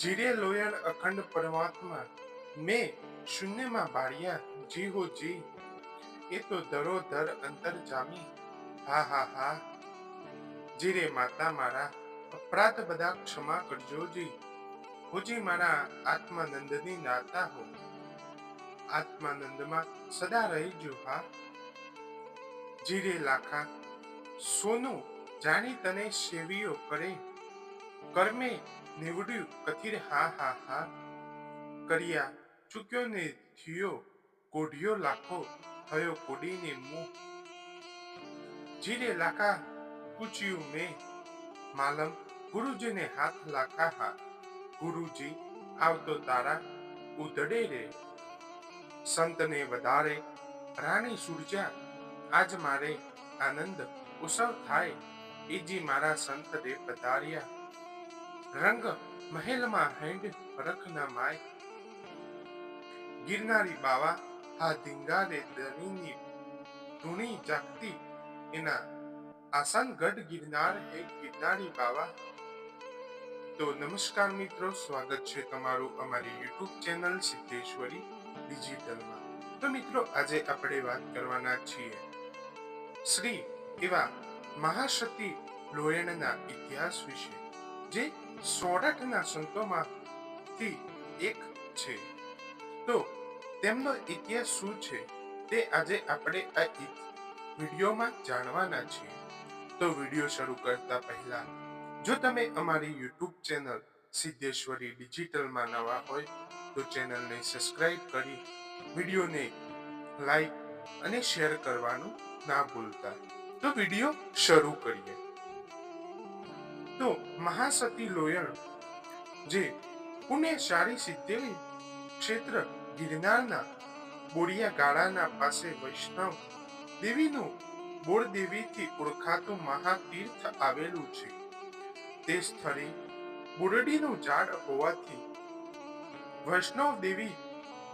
જીરે લોયણ અખંડ પરમાત્મા મેં શૂન્યમાં બાળ્યા જી હો જી એ તો ધરોધર અંતર જામી હા હા હા જીરે માતા મારા અપરાધ બધા ક્ષમા કરજો જી હોજી મારા આત્માનંદની નાતા હો આત્માનંદમાં સદા રહીજો હા જીરે લાખા સોનું જાણી તને સેવીઓ કરે કર્મે નીવડ્યું કથિર હા હા હા કર્યા ચૂક્યો ને થયો કોઢિયો લાખો થયો કોડીને મું જીરે લાખા પૂછ્યું મેં માલમ ગુરુજીને હાથ લાખા હા ગુરુજી આવતો તારા ઉધડે રે સંતને વધારે રાણી સુરજા આજ મારે આનંદ ઉત્સવ થાય એજી મારા સંત રે પધાર્યા રંગ મહેલમાં હેંડ રખ ના માય ગિરનારી બાવા હા ધીંગારે દણીની ધૂણી જાગતી એના આસનગઢ ગિરનાર હે ગિરનારી બાવા તો નમસ્કાર મિત્રો, સ્વાગત છે તમારું અમારી યુટ્યુબ ચેનલ સિદ્ધેશ્વરી ડિજિટલમાં. તો મિત્રો, આજે આપણે વાત કરવાના છીએ શ્રી એવા મહાસતી લોયણના ઇતિહાસ વિશે, જે સોરઠના સંતોમાંથી એક છે. તો તેમનો ઇતિહાસ શું છે તે આજે આપણે આ વિડીયોમાં જાણવાના છીએ. તો વિડીયો શરૂ કરતા પહેલા, જો તમે અમારી યુટ્યુબ ચેનલ સિદ્ધેશ્વરી ડિજિટલમાં નવા હોય તો ચેનલને સબસ્ક્રાઇબ કરી વિડીયોને લાઈક અને શેર કરવાનું ના ભૂલતા. તો વિડીયો શરૂ કરીએ. તો મહાસતી લોયણ, જે પુણ્યશાળી સિદ્ધેવી ક્ષેત્ર ગિરનારના બોરિયા ગાળાના પાસે વૈષ્ણવ દેવીનું બોરદેવીથી ઓળખાતું મહાતીર્થ આવેલું છે. તે સ્થળે બોરડીનું ઝાડ હોવાથી વૈષ્ણવ દેવી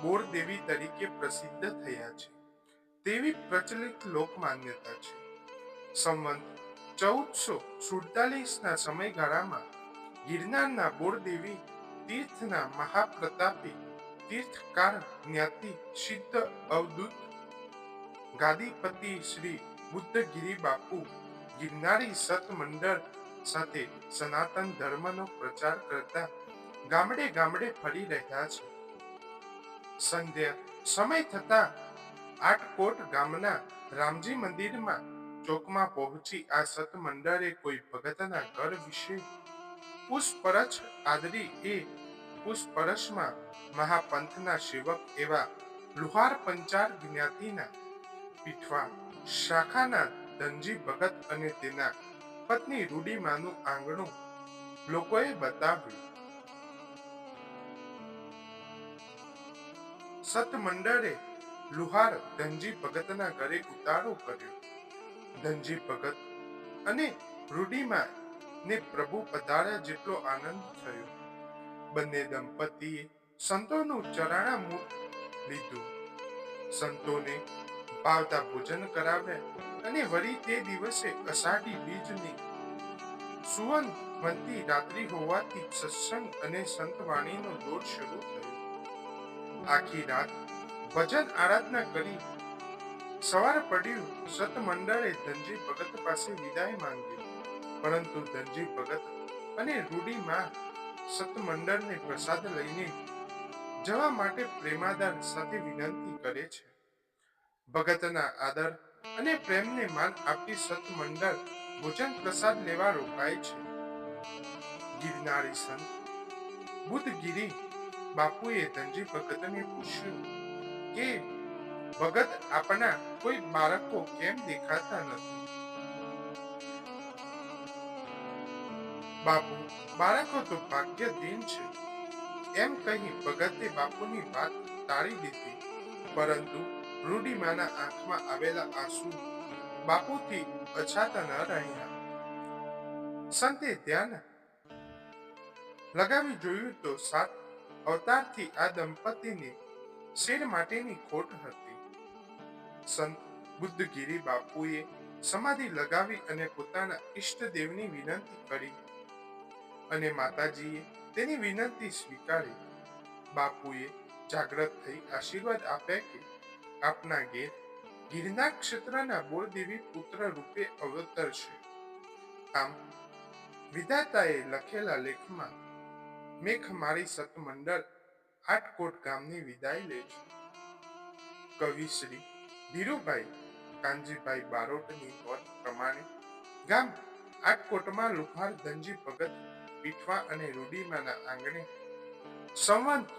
બોરદેવી તરીકે પ્રસિદ્ધ થયા છે તેવી પ્રચલિત લોકમાન્યતા છે. સંવંત 1447ના સમયગાળામાં ગિરનારના બોરદેવી તીર્થના મહાપ્રતાપી તીર્થકાર જ્ઞાતિ સિદ્ધ અવધૂત ગાદીપતિ શ્રી બુદ્ધગીરી બાપુ ગિરનારી સત મંડળ સાથે સનાતન ધર્મનો પ્રચાર કરતા ગામડે ગામડે ફરી રહ્યા છે. સંધ્યા સમય થતા આટકોટ ગામના રામજી મંદિરમાં ચોકમાં પહોંચી આ સત મંડળે કોઈ ભગતના ઘર વિશે પુષ્પરછ આદરી. એ પુષ્પરછમાં મહાપંથના સેવક એવા લુહાર પંચાર જ્ઞાતિના પીઠવા શાખાના ધનજી ભગત અને તેના પત્ની રૂડીમાનું આંગણું લોકોએ બતાવ્યું. સત મંડળે લુહાર ધનજી ભગતના ઘરે ઉતારો કર્યો. ધનજી ભગત અને રૂડીમા ને પ્રભુ પધાર્યા જેટલો આનંદ થયો. બંને દંપતીએ સંતોનું ચરણામૃત લીધું, સંતોને ભાવતા ભોજન કરાવ્યા અને વળી તે દિવસે અષાઢી બીજની સુવનવંતી રાત્રિ હોવાથી સત્સંગ અને સંતવાણીનો દોર શરૂ થયો. આખી રાત ભજન આરાધના કરી સવાર પડ્યું. સત મંડળે ધનજી ભગત પાસે વિદાય માંગી, પરંતુ ધનજી ભગત અને રૂડીમાં સત મંડળને પ્રસાદ લઈને જવા માટે પ્રેમાદાર સાથે વિનંતી કરે છે. ભગતના આદર અને પ્રેમને માન આપી સત મંડળ ભોજન પ્રસાદ લેવા રોકાય છે. ગિરનારી સંત બુદ્ધગીરી બાપુએ ધનજી ભગતને પૂછ્યું કે ભગત, આપના કોઈ બાળકો કેમ દેખાતા નથી? બાપુ, બાળકો તો ભાગ્યદીન છે, એમ કહી ભગતે બાપુની વાત ટાળી દીધી. પરંતુ રૂડીમાના આંખમાં આવેલા આંસુ બાપુથી અછાતા ન રહ્યા. સંતે ધ્યાન લગાવી જોયું તો 7 અવતારથી આ દંપતીને શેર માટેની ખોટ હતી. સંત બુદ્ધગીરી બાપુએ સમાધિ લગાવી અને પોતાના ઈષ્ટદેવની વિનંતી કરી, અને માતાજીએ તેની વિનંતી સ્વીકારી બાપુએ જાગ્રત થઈ આશીર્વાદ આપ્યા કે આપના ઘેર ગિરનાર ક્ષેત્રના બોળદેવી પુત્ર રૂપે અવતરશે. આમ વિધાતાએ લખેલા લેખમાં મેઘ મારી સતમંડળ આટકોટ ગામની વિદાય લે છે. કવિ શ્રી ધીરુભાઈ કાનજીભાઈ બારોટની નોંધ પ્રમાણે ગામ આટકોટમાં લુહાર ધનજી ભગત પીઠવા અને રૂડીમાના આંગણે સંવંત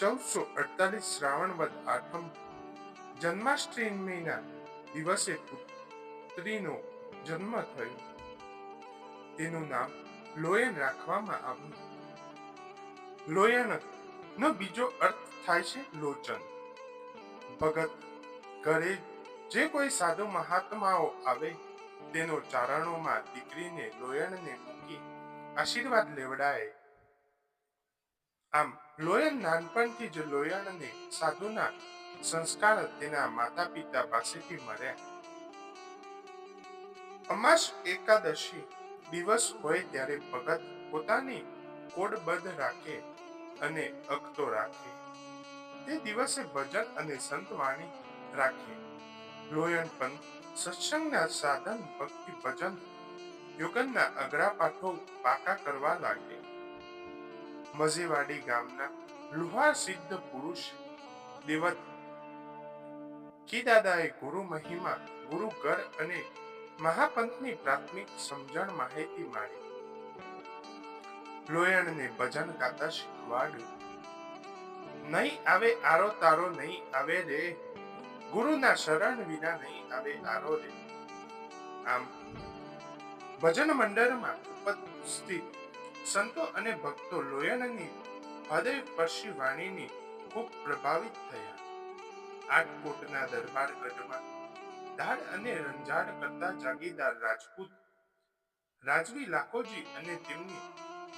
1448 શ્રાવણ વદ આઠમ જન્માષ્ટમીના દિવસે પુત્રીનો જન્મ થયો. તેનું નામ લોયન રાખવામાં આવ્યું. લોયન નો બીજો અર્થ થાય છે લોચન. ભગત ઘરે જે કોઈ સાધુ મહાત્માઓ આવે તેનો ચારણોમાં દીકરીને લોયણને મૂકી આશીર્વાદ લેવડાય. આમ લોયન નાનપણથી જ લોયણને સાધુના સંસ્કાર તેના માતા પિતા પાસેથી મળ્યા. અમાસ એકાદશી દિવસ હોય ત્યારે ભગત પોતાની કોડબદ્ધ રાખે અને અખતો રાખે. તે દિવસે ભજન અને સંતવાણી રાખે. લોયણ પંથ સત્સંગના સાધન ભક્તિ ભજન યોગનના અઘરા પાઠો પાકા કરવા લાગે. મઝેવાડી ગામના લુહાર સિદ્ધ પુરુષ દેવત કીદાદાએ ગુરુ મહિમા ગુરુ ઘર અને મહાપંથની પ્રાથમિક સમજણ માહિતી મારી. લોયણને ભજન ગાતા શીખવાડ્યું. નહીં આવે આરો તારો નહીં આવે રે, ગુરુના શરણ વિના નહીં આવે આરો રે. આમ ભજન મંડળમાં ઉપસ્થિત સંતો અને ભક્તો લોયણની હૃદયસ્પર્શી વાણીની ખૂબ પ્રભાવિત થયા. આટકોટના દરબારગઢમાં દાડ અને રંજાડ કરતા જાગીરદાર રાજપૂત રાજવી લાખોજી અને તેમની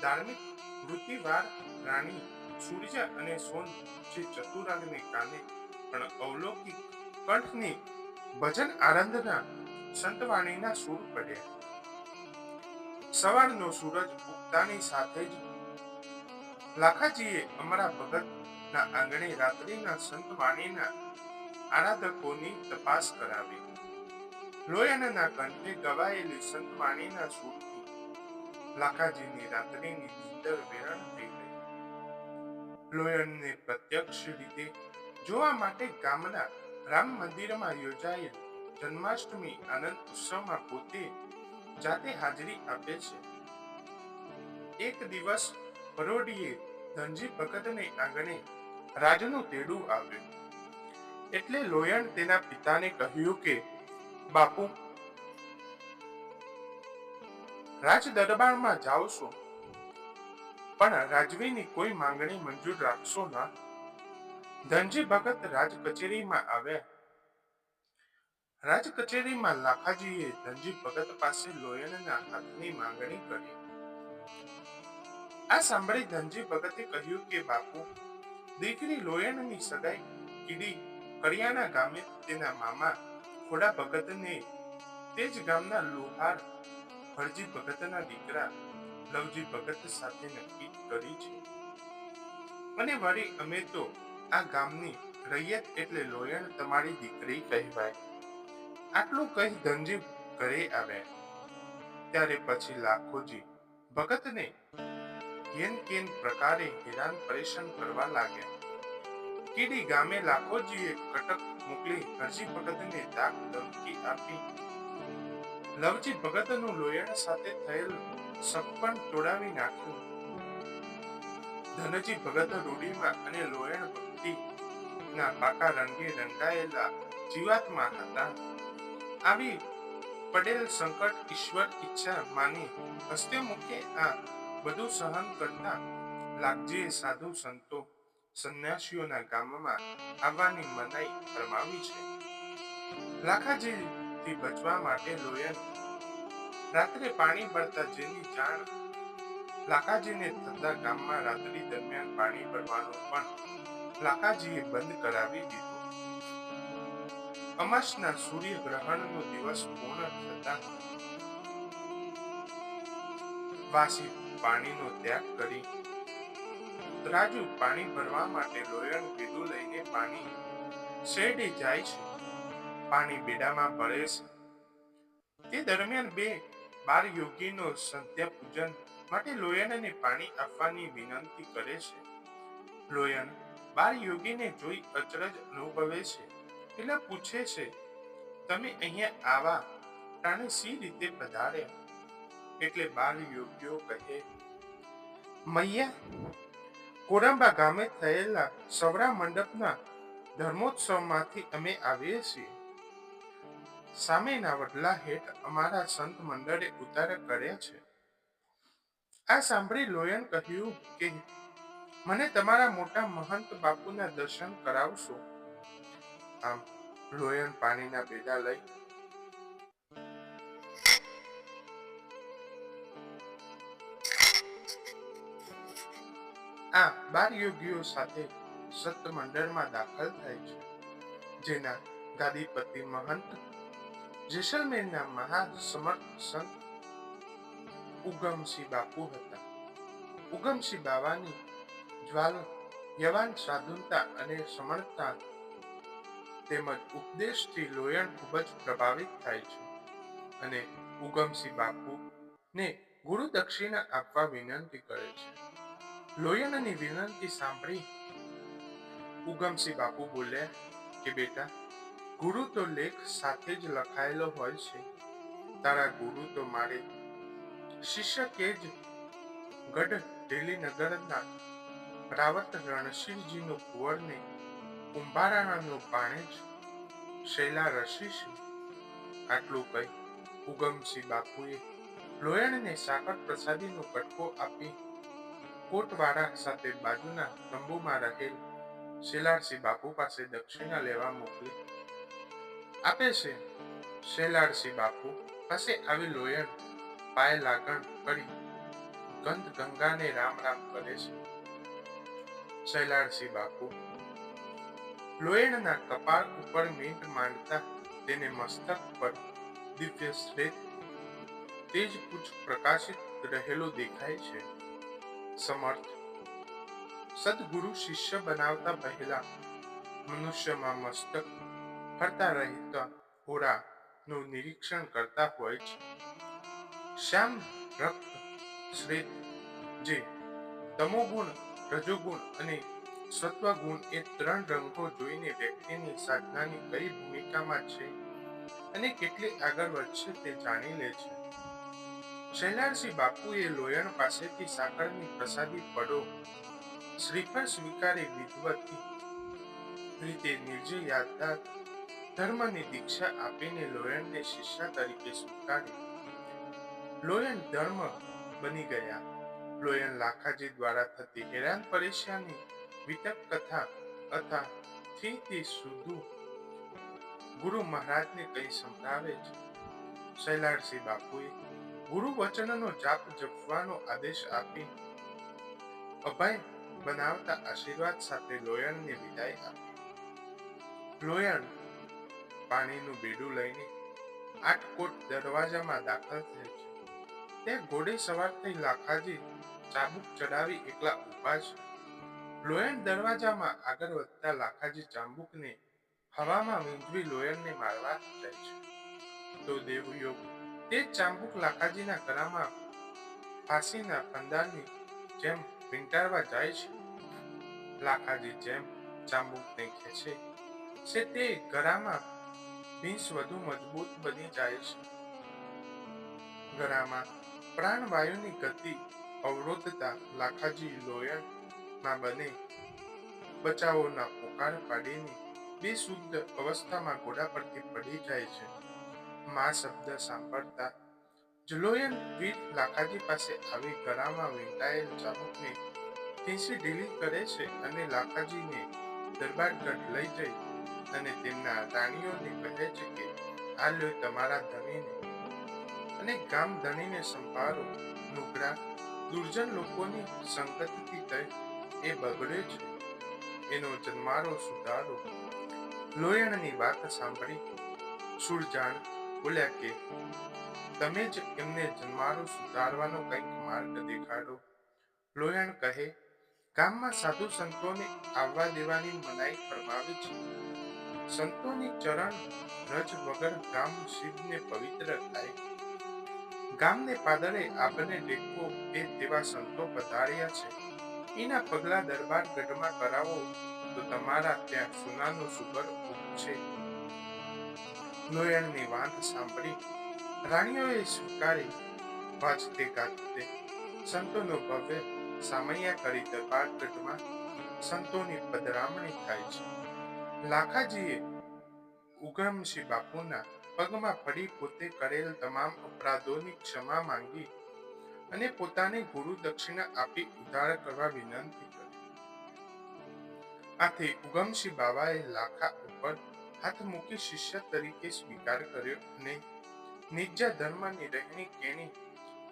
ધાર્મિક વૃત્તિવાર રાણી સૂર્ય અને સોન જે ચતુરાંગને કાને પણ અવલૌકિક કંઠની ભજન આનંદના સંતવાણીના સૂર પડ્યા. સવારનો સૂરજ ઉગતાની સાથે જ લાખાજીએ અમારા ભગતના આંગણે રાત્રિના સંતવાણીના આરાધકોની તપાસ કરાવી. લોયનના કંઠે ગવાયેલી સંતવાણીના સૂરથી લાખાજીની રાત્રિની નીંદર વેરણ થઈ ગઈ. લોયનને પ્રત્યક્ષ રીતે જોવા માટે ગામના રામ મંદિરમાં યોજાયેલ જન્માષ્ટમી આનંદ ઉત્સવમાં પોતે જાતે હાજરી આપે છે. એક દિવસ પરોઢીએ ધનજી ભગતને આંગણે રાજનું તેડું આવ્યું. એટલે લોયણ તેના પિતાને કહ્યું કે બાપુ, રાજ દરબારમાં જાઓ છો પણ રાજવીની કોઈ માંગણી મંજૂર રાખશો ના. ધનજી ભગત રાજ કચેરીમાં આવ્યા. રાજ કચેરીમાં લાખાજીએ ધનજી ભગત પાસે લોયણના હાથની માંગણી કરી. આ સાંભળી ધનજી ભગતે કહ્યું કે બાપુ, દીકરી લોયણની સગાઈ કીડી કડિયાના ગામે તેના મામા ખોડા ભગતને તે જ ગામના લોહાર હરજી ભગતના દીકરા લવજી ભગત સાથે નક્કી કરી છે. અને વળી અમે તો આ ગામની રૈયત એટલે લોયણ તમારી દીકરી કહેવાય. આટલું કહી ધનજી ઘરે આવ્યા. ત્યારે પછી લાખોજી ભગતને કેન કેન પ્રકારે હેરાન પરેશાન કરવા લાગ્યા. કીડી ગામે લાખોજીએ કટક મોકલી હરજી ભગતને દાગ ધમકી આપી લવજી ભગતનું લોયણ સાથે થયેલ સગપણ તોડાવી નાખ્યું. ધનજી ભગત રૂડીમાં અને લોયણ ભક્તિ ના પાકા રંગે રંગાયેલા જીવાત્મા હતા. આવી પડેલ સંકટ ઈશ્વર ઈચ્છા માની હસ્તે મુખે આ બધું સહન કરતા લાખજીએ સાધુ સંતો સંન્યાસીઓના ગામમાં આવવાની મનાઈ ફરમાવી છે. લાખાજીથી બચવા માટે લોયન રાત્રે પાણી ભરતા જેની જાણ લાખાજીને થતા ગામમાં રાત્રિ દરમિયાન પાણી ભરવાનું પણ લાખાજીએ બંધ કરાવી દીધું. અમાસના સૂર્ય ગ્રહણનો દિવસ પૂર્ણ થતા વાસી પાણીનો ત્યાગ કરી તરાજુ પાણી ભરવા માટે લોયણ બેડું લઈને પાણી શેરડે જાય છે. પાણી બેડામાં ભરે છે. તે દરમિયાન બે બાર યોગીનો સંધ્યા પૂજન માટે લોયણને પાણી આપવાની વિનંતી કરે છે. લોયણ બાર યોગીને જોઈ અચરજ અનુભવે છે. એટલે પૂછે છે, તમે અહીંયા આવા ટાણે સી રીતે પધાર્યા? એટલે બાર યોગીઓ કહે, મૈયા, કોરંબા ગામે થયેલા સવરા મંડપના ધર્મોત્સવમાંથી અમે આવીએ છીએ. સામેના વડલા હેઠ અમારા સંત મંડળે ઉતાર કર્યા છે. આ સાંભળી લોયણ કહ્યું કે મને તમારા મોટા મહંત બાપુના દર્શન કરાવશો? આમ લોયણ પાણીના બેડા લઈ આ બાર યોગીઓ સાથે સત મંડળમાં દાખલ થાય છે. જેના ગાદીપતિ મહંત જેસલમેરના મહાસમર્થ સંત ઉગમસિંહ બાપુ હતા. ઉગમસિંહ બાવાની જ્વાલ યવાન સાધુતા અને સમર્થતા તેમજ ઉપદેશથી લોયણ ખૂબ જ પ્રભાવિત થાય છે અને ઉગમસિંહ બાપુને ગુરુ દક્ષિણા આપવા વિનંતી કરે છે. લોયણની વિનંતી સાંભળી ઉગમસિંહ બાપુ બોલ્યા કે બેટા, ગુરુ તો લેખ સાથે જ લખાયેલો હોય છે. તારા ગુરુ તો મારે શિષ્ય કે જ ગઢ ઢેલીનગરના રાવત રણશીરજીનું કુંવરને કુંભારાણાનું પાણે જ શૈલા રસી છે. આટલું કહી ઉગમસિંહ બાપુએ લોયણને સાકર પ્રસાદીનો કટકો આપી કોટવાળા સાથે બાજુના તંબુમાં રહેલ શેલારસિંહ બાપુ પાસે દક્ષિણા લેવા મોકલી આપે છે. શેલારસિંહ બાપુ પાસે આવી લોયણ પાય લાગણ કરી ગંધ ગંગાને રામ રામ કરે છે. શૈલારસિંહ બાપુ લોયણના કપાળ ઉપર મીંટ માંડતા તેને મસ્તક પર દિવ્ય શ્વેત તેજ પુંજ પ્રકાશિત રહેલું દેખાય છે. સમર્થ સદગુરુ શિષ્ય બનાવતા પહેલા મનુષ્યમાં મસ્તક ફરતા રહેતા હોરાનું નિરીક્ષણ કરતા હોય છે. શ્યામ રક્ત શ્વેત જે તમોગુણ, રજોગુણ અને સત્વગુણ એ ત્રણ રંગો જોઈને વ્યક્તિની સાધનાની કઈ ભૂમિકામાં છે અને કેટલી આગળ વધશે તે જાણી લે છે. શૈલારસિંહ બાપુએ લોયણ પાસેથી સાકરની પ્રસાદી પડો શ્રીફળ સ્વીકારી વિધવતી રીતે નિર્જય યાદદાર ધર્મની દીક્ષા આપીને લોયણને શિષ્ય તરીકે સ્વીકારી. લોયણ ધર્મ બની ગયા. લોયણ લાખાજી દ્વારા થતી હેરાન પરેશાની વિતક કથા અથવા થી સુધુ ગુરુ મહારાજને કઈ સંભળાવે છે. શૈલારસિંહ બાપુએ ગુરુ વચનનો જાપ જપવાનો આદેશ આપી અભય બનાવતા આશીર્વાદ સાથે લોયણને વિદાય આપી. લોયણ પાણીનું બેડું લઈને આટકોટ દરવાજામાં દાખલ થાય છે. ત્યાં ઘોડે સવાર થઈ લાખાજી ચાબુક ચડાવી એકલા ઊભા છે. લોયણ દરવાજામાં આગળ વધતા લાખાજી ચાબુકને હવામાં વીંધવી લોયણને મારવા જાય છે. તો દેવયોગ તે ચાબુક લાખાજીના ગળામાં ફાંસીના ફંદાની જેમ વીંટાળવા જાય છે. લાખાજી જેમ ચાબુકને ખેંચે છે તે ગળામાં ભીંસ વધુ મજબૂત બની જાય છે. ગળામાં પ્રાણવાયુની ગતિ અવરોધતા લાખાજી લોયણના બને બચાવોના પોકાર પાડીને બેશુદ્ધ અવસ્થામાં ઘોડા પરથી પડી જાય છે. મા શબ્દ સાંભળતા જ લોયણ વીર લાખાજી પાસે આવી ગળામાં વીંટાયેલ ચાબુકને ખીંચી ઢીલી કરે છે અને લાખાજીને દરબારગઢ લઈ જઈ અને તેમના રાણીઓને કહે છે કે આ લ્યો તમારા ધણીને અને ગામ ધણીને સંભાળો. નુગરા દુર્જન લોકોની સંગતથી થઈ એ બગડે છે, એનો જન્મારો સુધારો. લોયણની વાત સાંભળી સુરજાણ બોલ્યા કે તમે જ એમને જન્મારો સુધારવાનો કંઈક માર્ગ દેખાડો. લોયણ કહે, ગામમાં સાધુ સંતોને આવવા દેવાની મનાઈ ફરમાવી છે. સંતોની ચરણ રજ વગર ગામ શિવને પવિત્ર થાય. ગામને પાદરે આપને ટેકવો એ તેવા સંતો પધાર્યા છે. એના પગલા દરબાર ગઢમાં કરાવો તો તમારા ત્યાં સોનાનો સુગર ઉપજશે. લોયણની વાત સાંભળી રાણીઓએ સ્વીકારી. વાજતે ગાજતે સંતોનો ભવ્ય સામૈયા કરી દરબાર ગઢમાં સંતોની પધરામણી થાય છે. લાખાજીએ ઉગમસિંહ બાપુના પગમાં પડી પોતે કરેલ તમામ અપરાધોની ક્ષમા માંગી અને પોતાની ગુરુ દક્ષિણા આપી ઉદ્ધાર કરવા વિનંતી કરી. આથી ઉગમસિંહ બાવાએ લાખા ઉપર હાથ મૂકી શિષ્ય તરીકે સ્વીકાર કર્યો અને નિજ ધર્મની રહેણી કેણી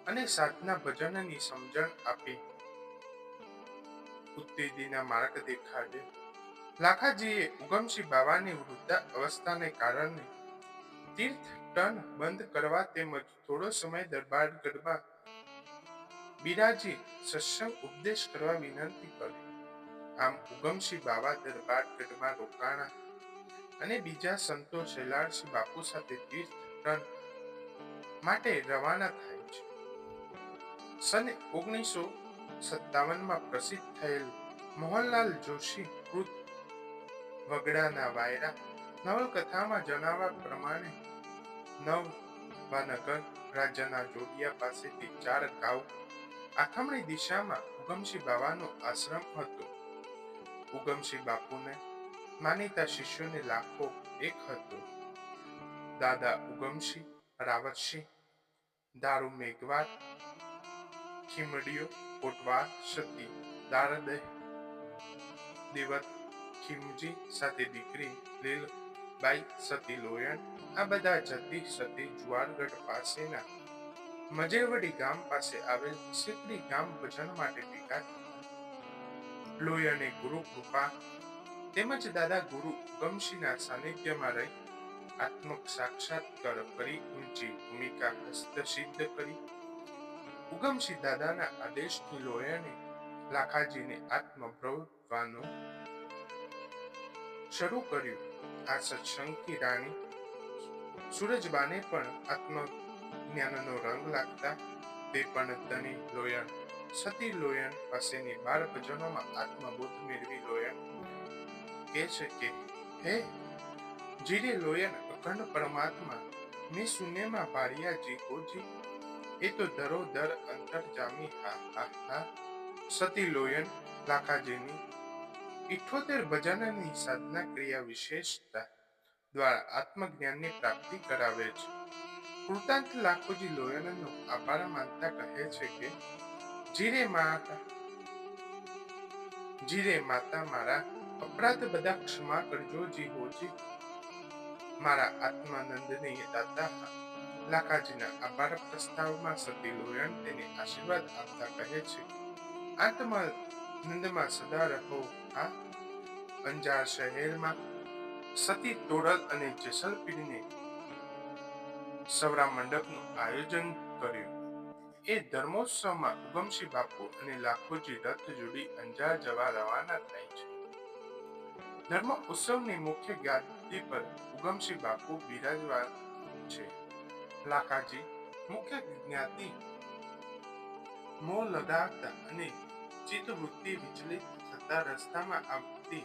અને સાધના ભજનની સમજણ આપી ઉત્તેજીના માર્ગ દેખાડ્યો. લાખાજીએ ઉગમસિંહ બાવાની વૃદ્ધા અવસ્થાને કારણે તીર્થ ટન બંધ કરવા તેમજ થોડો સમય દરબારગઢમાં બિરાજી સત્સંગ ઉપદેશ કરવા વિનંતી કરી. આમ ઉગમસિંહ બાવા દરબારગઢમાં રોકાણા અને બીજા સંતો શૈલાળસિંહ બાપુ સાથે તીર્થ ટન માટે રવાના થાય છે. સન 1957 પ્રસિદ્ધ થયેલ મોહનલાલ જોશી કૃત વગડાના વાયરા નવલકથામાં જણાવ્યા પ્રમાણે નવનગર રાજ્યના જોડિયા પાસેથી 4 ગાંવ આથમણી દિશામાં ઉગમસિંહ બાવાનો આશ્રમ હતો. ઉગમસિંહ બાપુને માનીતા શિષ્યોને લાખો એક હતો. દાદા ઉગમસિંહ, રાવતસિંહ, દારૂ મેઘવાર, ખીમડીયો, કોટવાર, સતી, દારદહ, દેવત, ખીમજી સાથે દીકરી લીલબાઈ, સતી લોયણ આ બધા જતી સતી જુવારગઢ પાસેના મજેવડી ગામ પાસે આવેલ શેકડી ગામ ભજન માટે ભેગા થયા. લોયણે ગુરુ કૃપા તેમજ દાદા ગુરુ ઉગમસિંહના સાનિધ્યમાં રહી આત્મક સાક્ષાત્કાર કરી ઊંચી ભૂમિકા હસ્તસિદ્ધ કરી. ઉગમસિંહ દાદાના આદેશથી લોયણે લાખાજીને આત્મભ્રવવાનું શરૂ કર્યું. આ સત્સંગથી રાણી સૂરજબાને પણ આત્મજ્ઞાનનો રંગ લાગતા તે પણ ધણી લોયણ સતી લોયણ પાસેની 12 ભજનોમાં આત્મબોધ મેળવી લોયણ કહે છે કે હે જીરે લોયણ અખંડ પરમાત્મા મેં શૂન્યમાં ભાર્યા જી હોજી એ તો ધરો ધર અંતર જામી હા હા હા. સતી લોયણ લાખાજીની 78 ભજનની સાધના ક્રિયા વિશેષતા દ્વારા આત્મજ્ઞાનની પ્રાપ્તિ કરાવે છે. કૃતાંત લાખોજી લોયણનો આભાર માનતા કહે છે કે જીરે માતા મારા અપરાધ બધા ક્ષમા કરજો જી હોજી. મારા આત્માનંદની દાતા લાખાજીના આભાર પ્રસ્તાવમાં સતી લોયણ તેને આશીર્વાદ આપતા કહે છે આત્માનંદમાં સદા રહો હા. અંજાર શહેરમાં સતી તોડલ અને જેસલપીરને સવરા મંડપનું આયોજન કર્યું. એ ધર્મોત્સવમાં ઉગમસિંહ બાપુ અને લાખોજી રથ જોડી અંજાર જવા રવાના થાય છે. ધર્મ ઉત્સવની મુખ્ય ગાદી પર ઉગમસિંહ બાપુ બિરાજમાન છે. લાખાજી મુખ્ય જ્ઞાતિ મોં લગાવતા અને ચિત્તવૃત્તિ વિચલિત થતા રસ્તામાં આવતી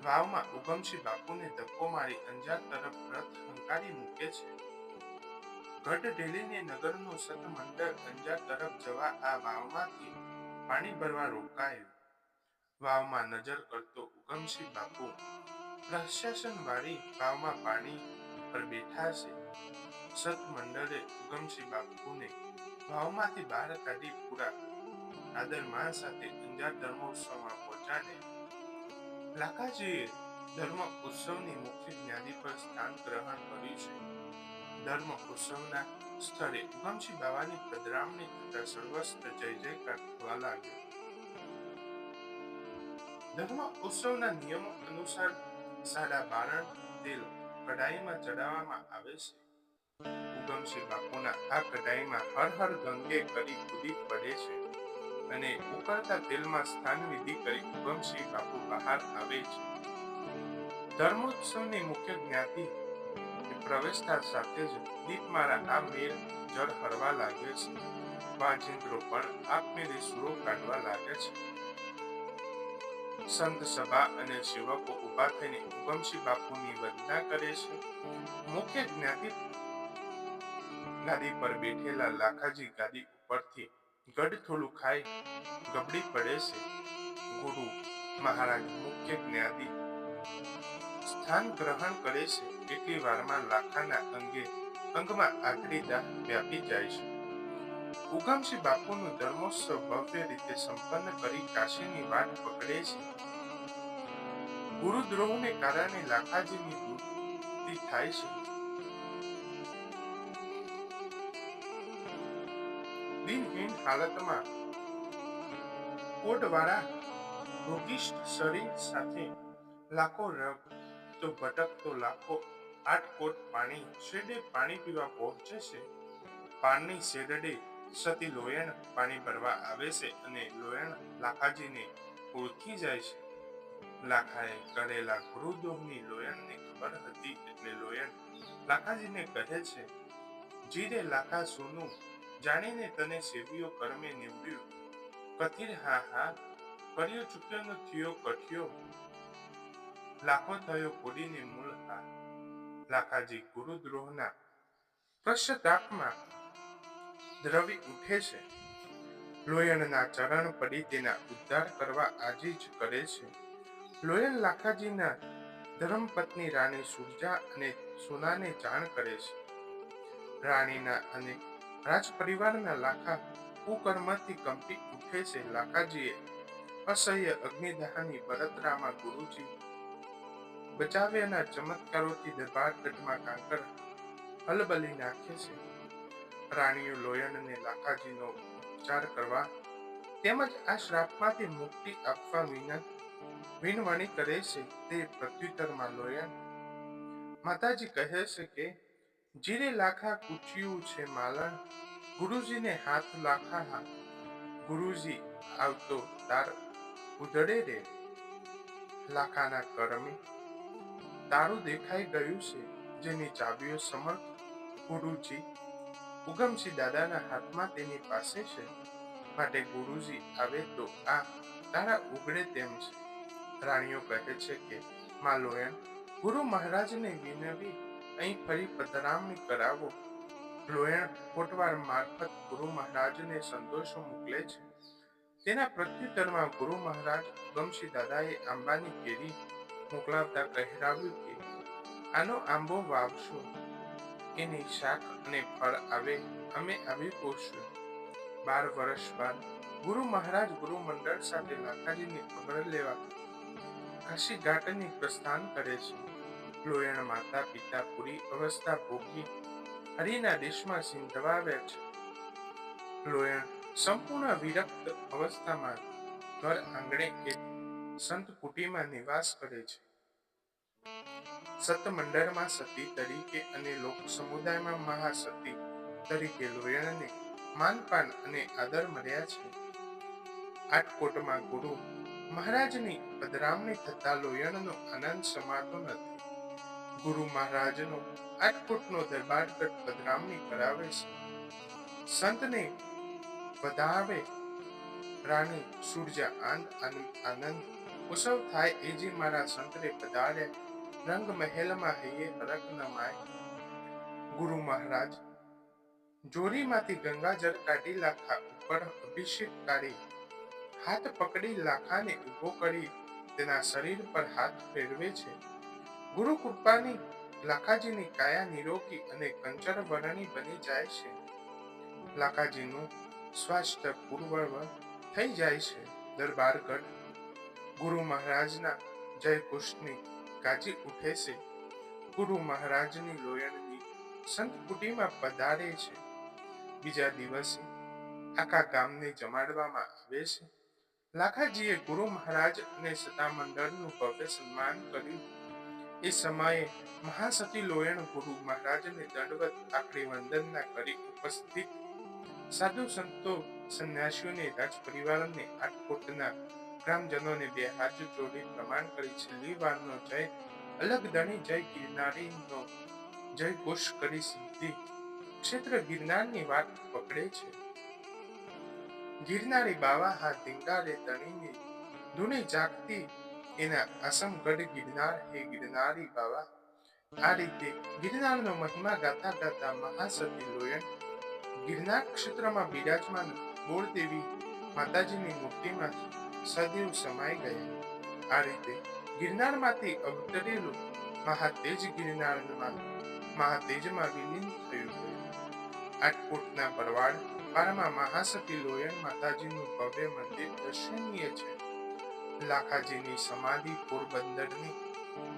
વાવમાં ઉગમસિંહ બાપુને ધક્કો મારી અંજાર તરફ રથ હંકારી મૂકે છે. ગઢ ઢેલીને નગરનું સતમંડળ અંજાર તરફ જવા આ વાવમાંથી પાણી ભરવા રોકાયું. વાવમાં નજર કરતો ઉગમસિંહ બાપુ પ્રશાસન વાળી વાવમાં પાણી પર બેઠા છે. સતમંડળે ઉગમસિંહ બાપુને વાવમાંથી બહાર કાઢી પૂરા આદર માન સાથે અંજાર ધર્મોત્સવમાં પહોંચાડ્યા. લાખાજીએ ધર્મ ઉત્સવની મુખ્ય જ્ઞાતિ પર સ્થાન ગ્રહણ કર્યું છે. ધર્મ ઉત્સવના સ્થળે ઉગમસિંહ બાવાની પધરામણી થતા સર્વસ્ત્ર જય જયકાર થવા લાગ્યો. ધર્મ ઉત્સવના નિયમો અનુસાર સાડા બારણ તેલ કઢાઈમાં ચડાવવામાં આવે છે. ઉગમસિંહ બાપુના આ કઢાઈમાં હર હર ગંગે કરી કૂદી પડે છે અને ઉકળતા તેલમાં સ્નાન વિધિ કરી ઉગમસિંહ બાપુ બહાર આવે છે. ધર્મોત્સવની મુખ્ય જ્ઞાતિ પ્રવેશતા સાથે જ દીપમાળા આ મેળ જળ હરવા લાગે છે. વાજિંત્રો પણ આપમેળે સુરો કાઢવા લાગે છે. સંત સભા અને સેવકો ઉભા થઈને ઉગમસિંહ બાપુની વંદના કરે છે. મુખ્ય જ્ઞાતિ ગાદી પર બેઠેલા લાખાજી ગાદી ઉપરથી ગઢ થોડું ખાઈ ગબડી પડે છે. ગુરુ મહારાજ મુખ્ય જ્ઞાતિ સ્થાન ગ્રહણ કરે છે. એટલી વારમાં લાખાના અંગમાં આકરી દાહ વ્યાપી જાય છે. ઉગમસિંહ બાપુનું ધર્મોત્સવ ભવ્ય રીતે સંપન્ન કરી કાશીની વાટ પકડે છે. ગુરુદ્રોહને કારણે લાખાજીની મૃત્યુ થાય છે. દિનહીન હાલતમાં કોટવાળા રોગિષ્ઠ શરીર સાથે લાખો રક્તો ભટકતો લાખો 8 કોટ પાણી શેરડે પાણી પીવા પહોંચે છે. પારની શેરડે સતી લોયણ પાણી ભરવા આવે છે અને લોયણ લાખાજીને ઓળખી જાય છે. લાખાએ કરેલા ગુરુદ્રોહની લોયણને ખબર હતી એટલે લોયણ લાખાજીને કહે છે, જીરે લાખા સોનું જાણીને તને સેવ્યો કર્મે નીવડ્યું. કથિર હા હા કર્યો ચૂક્યો ન થયો કઠિયો. લાખો થયો કોડીને મૂળ હા. લાખાજી ગુરુદ્રોહના પશ્ચાતાપમાં દ્રવી ઉઠે છે. લોયણના ચરણ પડી તેના ઉદ્ધાર કરવા આજીજ કરે છે. લોયણ લાખાજીના ધર્મપત્ની રાણી સુરજા અને સોનાને જાણ કરે છે. રાણીના અને રાજપરિવારના લાખા કુકર્મથી કંપી ઉઠે છે. લાખાજીએ અસહ્ય અગ્નિદાહની બળતરામાં ગુરુજી બચાવ્યાના ચમત્કારોથી દરબારગઢમાં કાંકર હલબલી નાખે છે. રાણીઓ લોયણને લાખાજીનો ઉપચાર કરવા તેમજ આ શ્રાપમાંથી મુક્તિ આપવા વિનવણી કરે છે. તે પ્રત્યુત્તરમાં લોયણ માતાજી કહે છે કે જીરે લાખા કૂચ્યું છે માલણ, ગુરુજીને હાથ લાખા હા. ગુરુજી આવતો તાર ઉધડે રે. લાખાના કર્મે તારું દેખાઈ ગયું છે, જેની ચાવીઓ સમર્થ ગુરુજી ઉગમસિંહ દાદાના હાથમાં તેની પાસે છે. માટે ગુરુજી આવે તો આ તારા ઉગડે તેમ છે. રાણીઓ કહે છે કે માં લોયણ ગુરુ મહારાજને વિનવી અહીં ફરી પધરામણી કરાવો. લોયણ કોટવાર મારફત ગુરુ મહારાજને સંદેશો મોકલે છે. તેના પ્રત્યુત્તરમાં ગુરુ મહારાજ ઉગમસિંહ દાદાએ આંબાની કેરી મોકલાવતા કહેરાવ્યું કે આનો આંબો વાવશો, એની શાખ અને ફળ આવે અમે આવી પોષશું. 12 વર્ષ બાદ ગુરુ મહારાજ ગુરુ મંડળ સાથે લાખાજીની ખબર લેવા કાશી ઘાટની પ્રસ્થાન કરે છે. લોયણ માતા પિતા પૂરી અવસ્થા ભોગી હરિના દેશમાં સિંધવાવ્યા છે. લોયણ સંપૂર્ણ વિરક્ત અવસ્થામાં ઘર આંગણે એક સંત કુટીમાં નિવાસ કરે છે. સતમંડળમાં સતી તરીકે અને લોક સમુદાયમાં મહાસતી તરીકે લોયણને માનપાન અને આદર મળ્યા છે. આટકોટમાં ગુરુ મહારાજની પધરામણી થતા લોયણનો આનંદ સમાતો નથી. ગુરુ મહારાજનો આટકોટનો દરબારગઢ પધરામણી કરાવે છે. સંતને વધાવે રાણી સુરજા આનંદ ઉત્સવ થાય એજી મારા સંતરે પધાર્યા. રંગ મહેલમાં હૈયે હરખ ન માય. ગુરુ મહારાજ જોરીમાંથી ગંગાજળ કાઢી લાખા ઉપર અભિષેક કરી હાથ પકડી લાખાને ઊભો કરી તેના શરીર પર હાથ ફેરવે છે. ગુરુ કૃપાની લાખાજીની કાયા નિરોગી અને કંચર વર્ણની બની જાય છે. લાખાજીનું સ્વાસ્થ્ય પૂર્વવત થઈ જાય છે. દરબારગઢ ગુરુ મહારાજના જયઘોષની ગાજી ઉઠે છે. ગુરુ મહારાજની લોયણની સંત કુટીમાં પધારે છે. બીજા દિવસે આખા ગામને જમાડવામાં આવે છે. લાખાજીએ ગુરુ મહારાજ અને સતામંડળનું ભવ્ય સન્માન કર્યું. એ સમયે મહાસતી લોયણ ગુરુ મહારાજને દંડવત આકરી વંદના કરી ઉપસ્થિત સાધુ સંતો સંન્યાસીઓને રાજ પરિવારને આટકોટના ગ્રામજનોને બે હાથ જોડી પ્રમાણ કરી છેલ્લી વારનો જય અલગ ધણી જય ગિરનારીનો જય ઘોષ કરી સિદ્ધિ ક્ષેત્ર ગિરનારની વાત પકડે છે. ગિરનારી બાવા હા ધીંગારે ધણીની ધૂણી જાગતી એના અસમગઢ ગિરનાર હે ગિરનારી બાવા. આ રીતે ગિરનારનો મહિમા ગાતા ગાતા મહાસતી લોયણ ગિરનાર ક્ષેત્રમાં બિરાજમાન બોળદેવી માતાજીની મૂર્તિમાં સદૈવ સમાઈ ગયા. આ રીતે ગિરનારમાંથી અવતરેલું મહાતેજ ગિરનારમાં મહાતેજમાં વિલીન થયું ગયું. આટકોટના બરવાડ પારમાં મહાસતી લોયણ માતાજીનું ભવ્ય મંદિર દર્શનીય છે. લાખાજીની સમાધિ પોરબંદરની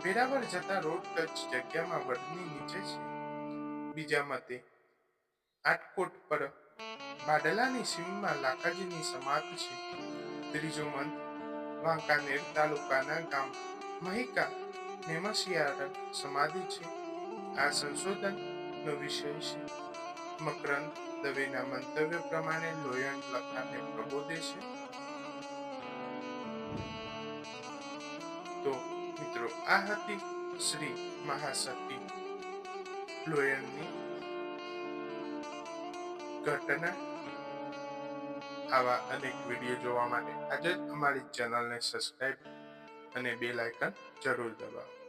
વેરાવળ જતા રોડ ટચ જગ્યામાં વડની નીચે છે. બીજા મતે આટકોટ પર બાડલાની સીમમાં લાખાજીની સમાધિ છે. ત્રીજો મત વાંકાનેર તાલુકાના ગામ મહિકા મેમસિયાર સમાધિ છે. આ સંશોધનનો વિષય છે. મકરંદ દવેના મંતવ્ય પ્રમાણે લોયણ લખાને પ્રબોધે છે. તો મિત્રો આ હતી શ્રી મહાસતી લોયણની ઘટના. આવા અનેક વિડીયો જોવા માટે આજે જ અમારી ચેનલને સબસ્ક્રાઇબ અને બેલ આઇકન જરૂર દબાવો.